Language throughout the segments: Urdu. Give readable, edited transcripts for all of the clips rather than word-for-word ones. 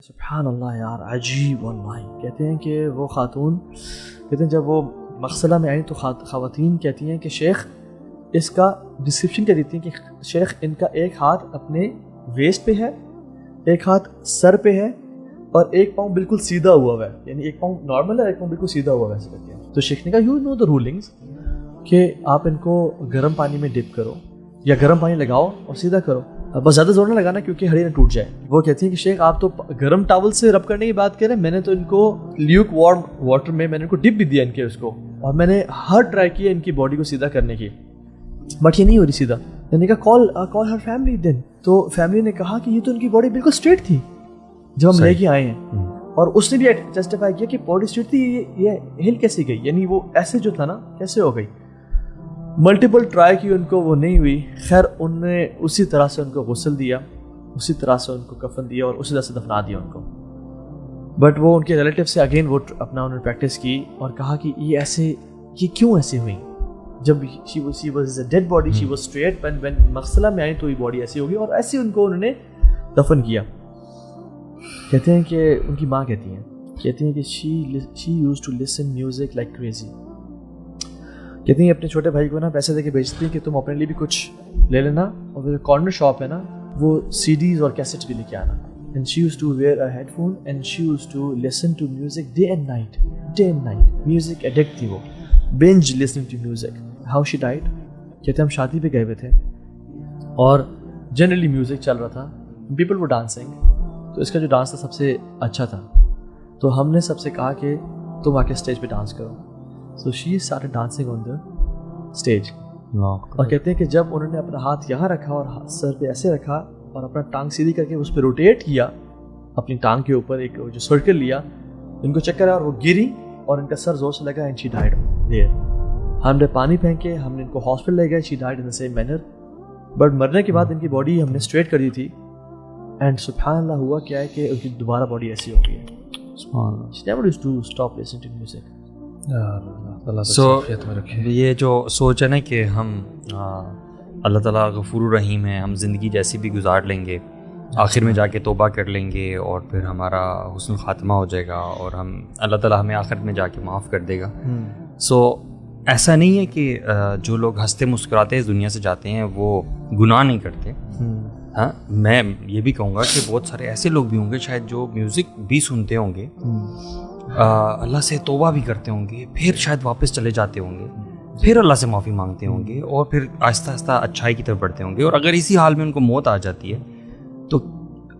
سبحان اللہ یار عجیب واللہ. کہتے ہیں کہ وہ خاتون کہتے ہیں جب وہ مغسلہ میں آئیں تو خواتین کہتی ہیں کہ شیخ اس کا ڈسکرپشن کیا دیتی ہیں کہ شیخ ان کا ایک ہاتھ اپنے ویسٹ پہ ہے, ایک ہاتھ سر پہ ہے, اور ایک پاؤں بالکل سیدھا ہوا ہے, یعنی ایک پاؤں نارمل ہے, ایک پاؤں بالکل سیدھا ہوا ہے ایسے کہتے ہیں. تو شیخ نے کہا یو نو دا رولنگس کہ آپ ان کو گرم پانی میں ڈپ کرو یا گرم پانی لگاؤ اور سیدھا کرو, بس زیادہ زور نہ لگانا کیونکہ ہڈی نہ ٹوٹ جائے. وہ کہتی ہیں کہ شیخ آپ تو گرم ٹاول سے رب کرنے کی بات کر رہے ہیں, میں نے تو ان کو لیوک وارم واٹر میں نے ان کو ڈپ بھی دیا ان کے اس کو, اور میں نے ہر ٹرائی کیا ان کی باڈی کو سیدھا کرنے کی, بٹ یہ نہیں ہو رہی سیدھا. میں نے کہا کال ہر فیملی دین. تو فیملی نے کہا کہ یہ تو ان کی باڈی بالکل اسٹریٹ تھی جب ہم لے کے آئے ہیں, اور اس نے بھی جسٹیفائی کیا کہ باڈی اسٹریٹ تھی, یہ ہل کیسے گئی, یعنی وہ ایسے جو تھا نا کیسے ہو گئی. ملٹیپل ٹرائی کی ان کو وہ نہیں ہوئی. خیر ان نے اسی طرح سے ان کو غسل دیا, اسی طرح سے ان کو کفن دیا اور اسی طرح سے دفنا دیا ان کو. بٹ وہ ان کے ریلیٹیو سے اگین وہ اپنا انہوں نے پریکٹس کی اور کہا کہ یہ کیوں ایسے ہوئی, جب she was a dead body, she was straight, when مغسلہ میں آئی تو یہ باڈی ایسی ہوگی, اور ایسے ان کو انہوں نے دفن کیا. کہتے ہیں کہ ان کی ماں کہتی ہیں کہ she used to listen music like crazy. کہتی ہیں اپنے چھوٹے بھائی کو نا پیسے دے کے بیچتی ہیں کہ تم اپنے لیے بھی کچھ لے لینا, اور پھر کارنر شاپ ہے نا وہ CDs اور کیسٹس بھی لے کے آنا. And she used to wear a headphone and she used to listen to music day and night. Music addict تھی وہ, binge listening to music. How she died? کہتے ہم شادی پہ گئے ہوئے تھے اور جنرلی میوزک چل رہا تھا, people were dancing, تو اس کا جو ڈانس تھا سب سے اچھا تھا, تو ہم نے سب سے کہا کہ تم آ کے اسٹیج پہ ڈانس کرو. So she started dancing on the stage. اور کہتے ہیں کہ جب انہوں نے اپنا ہاتھ یہاں رکھا اور سر پہ ایسے رکھا اور اپنا ٹانگ سیدھی کر کے اس پہ روٹیٹ کیا اپنی ٹانگ کے اوپر, ایک جو سرکل لیا, ان کو چکر آیا اور وہ گری اور ان کا سر زور سے لگا and she died there. ہم نے پانی پھینکے, ہم نے ان کو ہاسپٹل لے گئے, she died in the same manner. But مرنے کے بعد ان کی باڈی ہم نے اسٹریٹ کر دی تھی, اینڈ سبحان اللہ ہوا کیا ہے کہ ان کی دوبارہ باڈی ایسی ہو گئی ہے. she never used to stop listening to music. سو یہ جو سوچ ہے نا کہ ہم اللہ تعالیٰ غفور الرحیم ہے, ہم زندگی جیسی بھی گزار لیں گے, آخر میں جا کے توبہ کر لیں گے اور پھر ہمارا حسن خاتمہ ہو جائے گا اور ہم اللہ تعالیٰ ہمیں آخرت میں جا کے معاف کر دے گا. سو ایسا نہیں ہے کہ جو لوگ ہنستے مسکراتے اس دنیا سے جاتے ہیں وہ گناہ نہیں کرتے. ہاں میں یہ بھی کہوں گا کہ بہت سارے ایسے لوگ بھی ہوں گے شاید جو میوزک بھی سنتے ہوں گے, اللہ سے توبہ بھی کرتے ہوں گے, پھر شاید واپس چلے جاتے ہوں گے, پھر اللہ سے معافی مانگتے ہوں گے اور پھر آہستہ آہستہ اچھائی کی طرف بڑھتے ہوں گے. اور اگر اسی حال میں ان کو موت آ جاتی ہے تو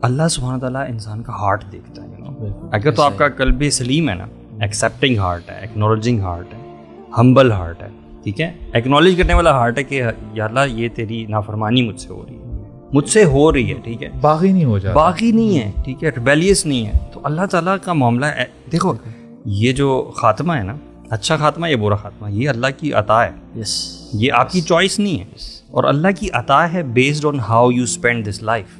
اللہ سبحانہ تعالیٰ انسان کا ہارٹ دیکھتا ہے. اگر تو آپ کا قلب سلیم ہے نا, ایکسیپٹنگ ہارٹ ہے, ایکنالوجنگ ہارٹ ہے, ہمبل ہارٹ ہے, ٹھیک ہے, ایکنالوج کرنے والا ہارٹ ہے کہ یا اللہ یہ تیری نافرمانی مجھ سے ہو رہی ہے, ٹھیک ہے, باغی نہیں ہے, ٹھیک ہے, ریبیلیس نہیں ہے, تو اللہ تعالیٰ کا معاملہ ہے. دیکھو یہ جو خاتمہ ہے نا, اچھا خاتمہ یا برا خاتمہ, یہ اللہ کی عطا ہے, یہ آپ کی چوائس نہیں ہے, اور اللہ کی عطا ہے based on how you spend this life.